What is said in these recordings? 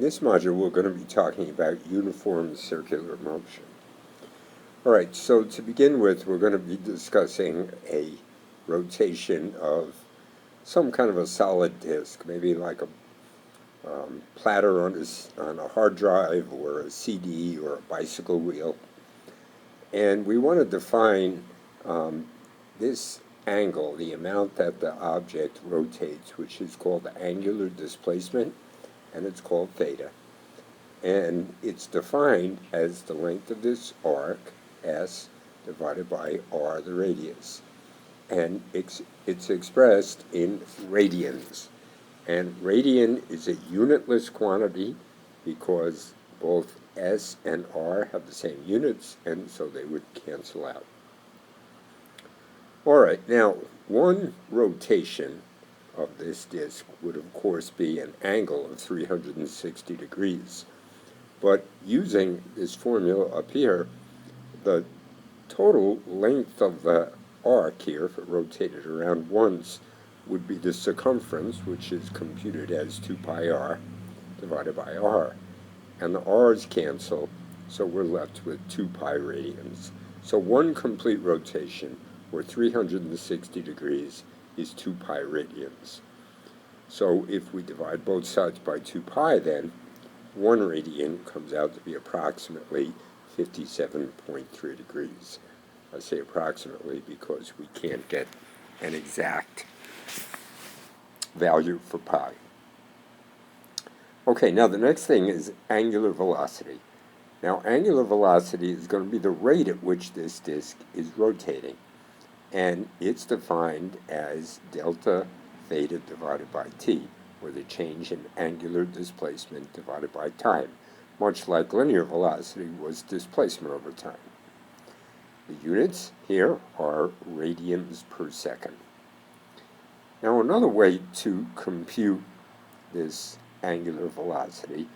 In this module, we're going to be talking about uniform circular motion. All right, so to begin with, we're going to be discussing a rotation of some kind of a solid disk, maybe like a platter on a hard drive or a CD or a bicycle wheel. And we want to define this angle, the amount that the object rotates, which is called angular displacement, and it's called theta. And it's defined as the length of this arc, S, divided by R, the radius. And it's expressed in radians. And radian is a unitless quantity because both S and R have the same units, and so they would cancel out. All right, now, one rotation of this disk would, of course, be an angle of 360 degrees. But using this formula up here, the total length of the arc here, if it rotated around once, would be the circumference, which is computed as 2 pi r divided by r. And the r's cancel, so we're left with 2 pi radians. So one complete rotation, or 360 degrees, is 2 pi radians. So if we divide both sides by 2 pi, then 1 radian comes out to be approximately 57.3 degrees. I say approximately because we can't get an exact value for pi. Okay, now the next thing is angular velocity. Now, angular velocity is going to be the rate at which this disk is rotating, and it's defined as delta theta divided by t, or the change in angular displacement divided by time, much like linear velocity was displacement over time. The units here are radians per second. Now, another way to compute this angular velocity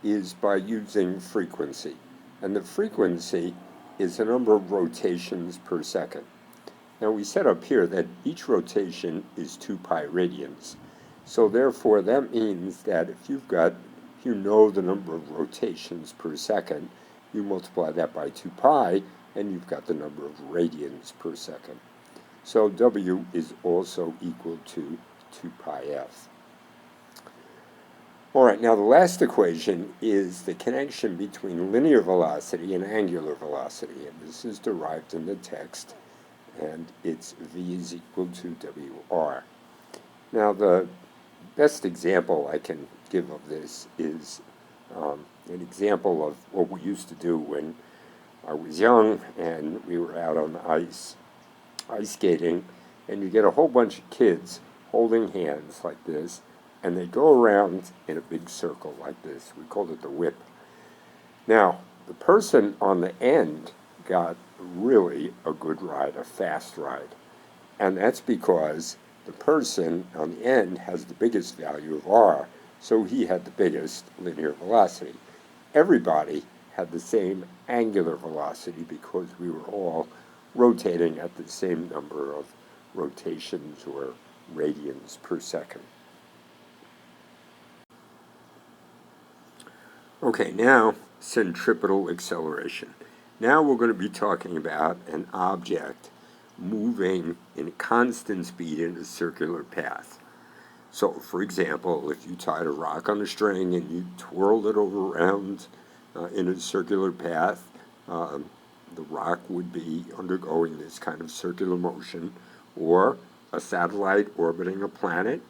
is by using frequency. And the frequency is the number of rotations per second. Now, we set up here that each rotation is 2 pi radians. So therefore, that means that if you know the number of rotations per second, you multiply that by 2 pi, and you've got the number of radians per second. So W is also equal to 2 pi f. All right, now the last equation is the connection between linear velocity and angular velocity, and this is derived in the text, and it's V is equal to WR. Now, the best example I can give of this is an example of what we used to do when I was young and we were out on the ice skating, and you get a whole bunch of kids holding hands like this, and they go around in a big circle like this. We called it the whip. Now, the person on the end got really a good ride, a fast ride, and that's because the person on the end has the biggest value of r, so he had the biggest linear velocity. Everybody had the same angular velocity because we were all rotating at the same number of rotations or radians per second. Okay, now centripetal acceleration. Now we're going to be talking about an object moving in constant speed in a circular path. So, for example, if you tied a rock on a string and you twirled it around in a circular path, the rock would be undergoing this kind of circular motion, or a satellite orbiting a planet.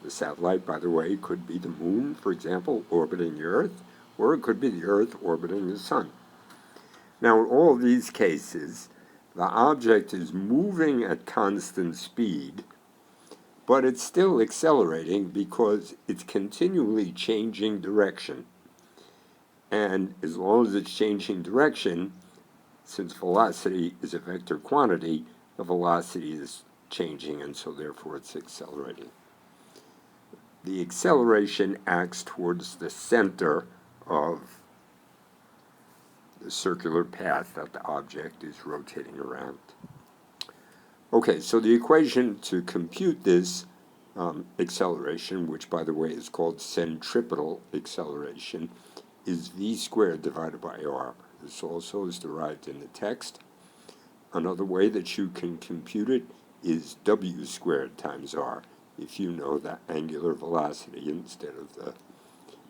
The satellite, by the way, could be the moon, for example, orbiting the Earth, or it could be the Earth orbiting the sun. Now, in all of these cases, the object is moving at constant speed, but it's still accelerating because it's continually changing direction. And as long as it's changing direction, since velocity is a vector quantity, the velocity is changing, and so therefore it's accelerating. The acceleration acts towards the center of the circular path that the object is rotating around. Okay, so the equation to compute this acceleration, which by the way is called centripetal acceleration, is v squared divided by r. This also is derived in the text. Another way that you can compute it is w squared times r, if you know the angular velocity instead of the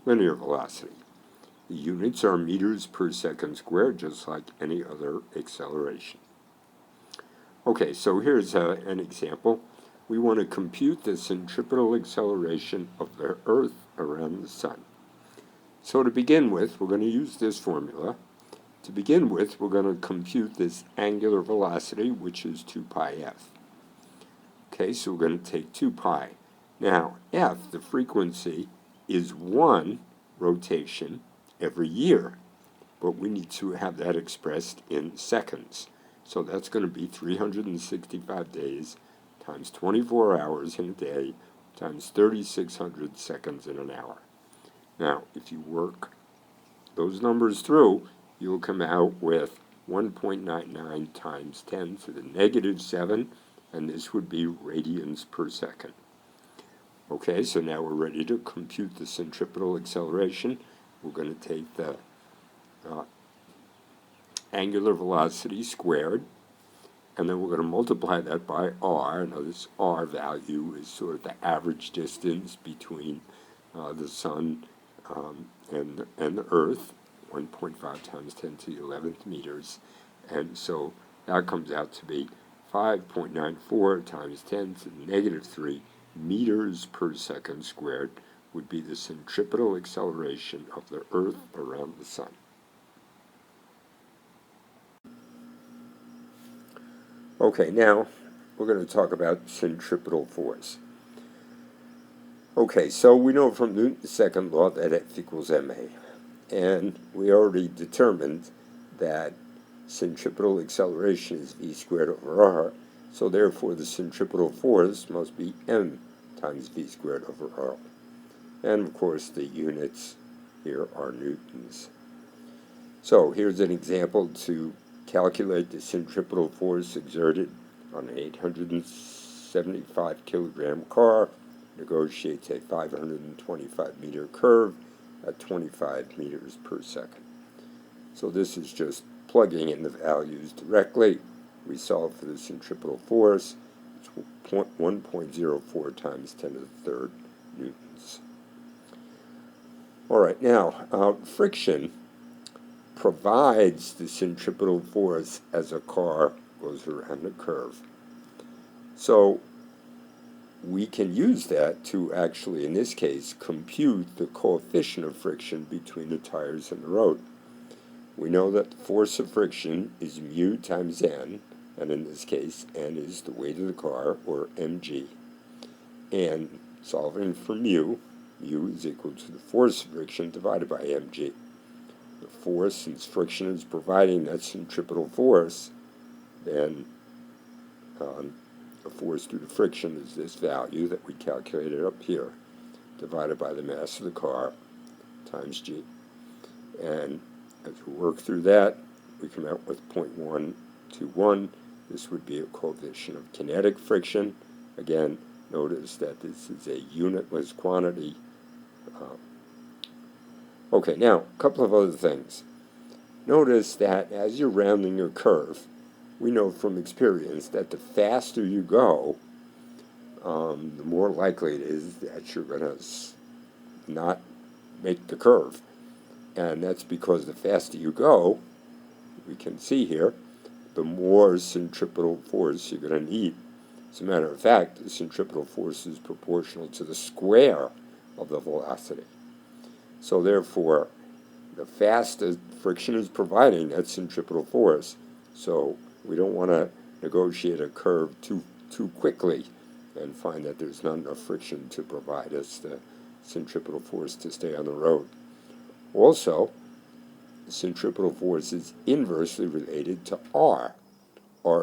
linear velocity. The units are meters per second squared, just like any other acceleration. Okay, so here's an example. We want to compute the centripetal acceleration of the Earth around the Sun. So to begin with, we're going to use this formula. To begin with, we're going to compute this angular velocity, which is 2 pi f. Okay, so we're going to take 2 pi. Now, f, the frequency, is 1 rotation every year, but we need to have that expressed in seconds. So that's going to be 365 days times 24 hours in a day times 3,600 seconds in an hour. Now, if you work those numbers through, you'll come out with 1.99 times 10 to the negative 7, and this would be radians per second. Okay, so now we're ready to compute the centripetal acceleration. We're going to take the angular velocity squared, and then we're going to multiply that by r. Now this r value is sort of the average distance between the Sun and the Earth, 1.5 times 10 to the 11th meters. And so that comes out to be 5.94 times 10 to the negative 3 meters per second squared would be the centripetal acceleration of the Earth around the Sun. Okay, now we're going to talk about centripetal force. Okay, so we know from Newton's second law that F equals ma, and we already determined that centripetal acceleration is v squared over r, so therefore the centripetal force must be m times v squared over r. And of course the units here are newtons. So here's an example to calculate the centripetal force exerted on an 875 kilogram car, negotiates a 525 meter curve at 25 meters per second. So this is just plugging in the values directly. We solve for the centripetal force. It's 1.04 times 10 to the third newtons. All right, now friction provides the centripetal force as a car goes around the curve. So we can use that to actually, in this case, compute the coefficient of friction between the tires and the road. We know that the force of friction is mu times n, and in this case, n is the weight of the car, or mg. And solving for mu is equal to the force of friction divided by mg. The force, since friction is providing that centripetal force, then the force due to friction is this value that we calculated up here, divided by the mass of the car, times g. And as we work through that, we come out with 0.121. This would be a coefficient of kinetic friction. Again, notice that this is a unitless quantity. Okay, now, a couple of other things. Notice that as you're rounding your curve, we know from experience that the faster you go, the more likely it is that you're going to not make the curve. And that's because the faster you go, we can see here, the more centripetal force you're going to need. As a matter of fact, the centripetal force is proportional to the square of the velocity. So therefore, the faster friction is providing that centripetal force. So we don't want to negotiate a curve too quickly and find that there's not enough friction to provide us the centripetal force to stay on the road. Also, the centripetal force is inversely related to r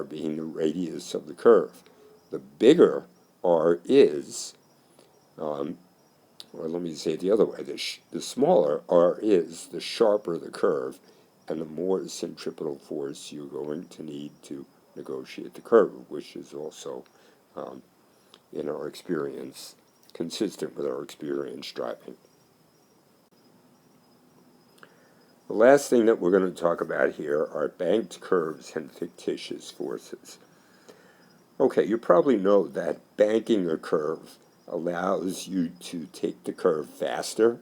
being the radius of the curve. The bigger r is, or let me say it the other way, the smaller r is, the sharper the curve, and the more centripetal force you're going to need to negotiate the curve, which is also in our experience, consistent with our experience driving. The last thing that we're going to talk about here are banked curves and fictitious forces. Okay, you probably know that banking a curve allows you to take the curve faster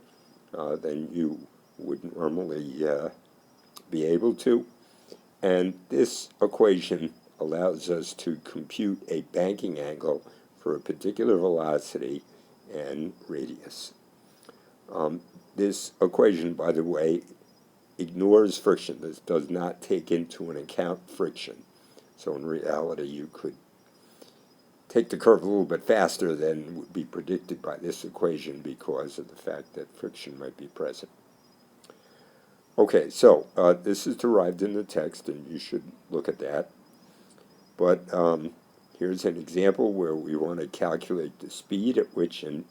than you would normally be able to. And this equation allows us to compute a banking angle for a particular velocity and radius. This equation, by the way, ignores friction. This does not take into an account friction. So in reality, you could take the curve a little bit faster than would be predicted by this equation because of the fact that friction might be present. Okay, so this is derived in the text, and you should look at that. But here's an example where we want to calculate the speed at which an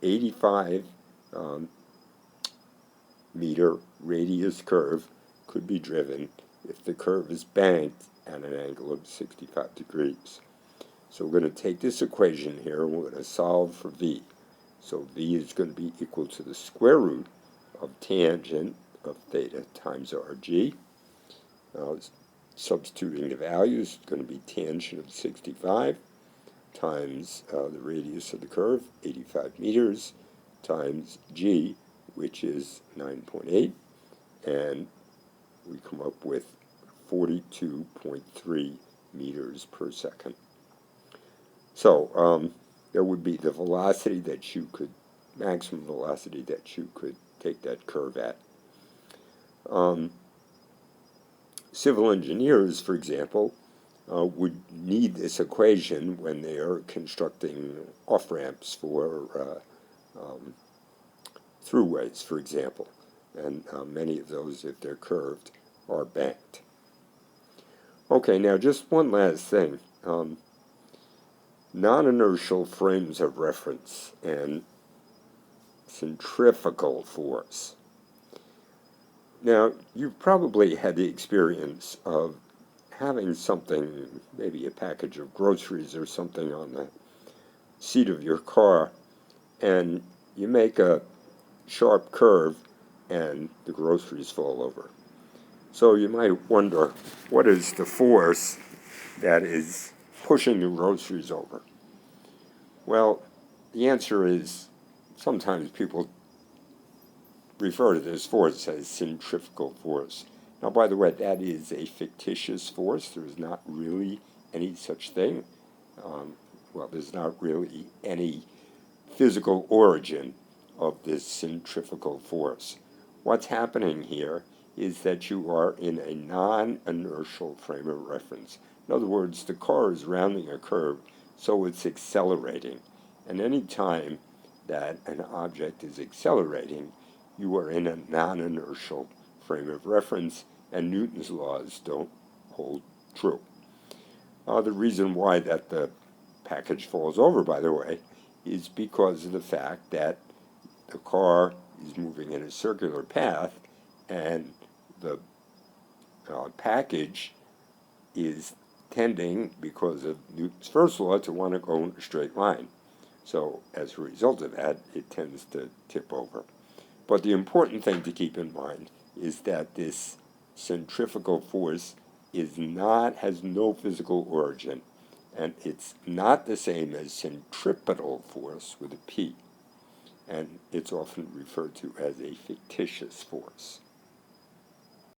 85 meter radius curve could be driven if the curve is banked at an angle of 65 degrees. So we're going to take this equation here and we're going to solve for v. So v is going to be equal to the square root of tangent of theta times rg. Now, substituting the values, it's going to be tangent of 65 times the radius of the curve, 85 meters, times g, which is 9.8, and we come up with 42.3 meters per second. So there would be the velocity that you could, maximum velocity that you could take that curve at. Civil engineers, for example, would need this equation when they are constructing off-ramps for throughways, for example. And many of those, if they're curved, are banked. Okay, now just one last thing. Non-inertial frames of reference and centrifugal force. Now, you've probably had the experience of having something, maybe a package of groceries or something on the seat of your car, and you make a sharp curve and the groceries fall over. So you might wonder, what is the force that is pushing the groceries over? Well, the answer is sometimes people refer to this force as centrifugal force. Now, by the way, that is a fictitious force. There's not really any such thing. Well, there's not really any physical origin of this centrifugal force. What's happening here is that you are in a non-inertial frame of reference. In other words, the car is rounding a curve, so it's accelerating. And any time that an object is accelerating, you are in a non-inertial frame of reference, and Newton's laws don't hold true. The reason why that the package falls over, by the way, is because of the fact that the car is moving in a circular path, and the package is tending, because of Newton's first law, to want to go in a straight line. So as a result of that, it tends to tip over. But the important thing to keep in mind is that this centrifugal force has no physical origin, and it's not the same as centripetal force with a P, and it's often referred to as a fictitious force.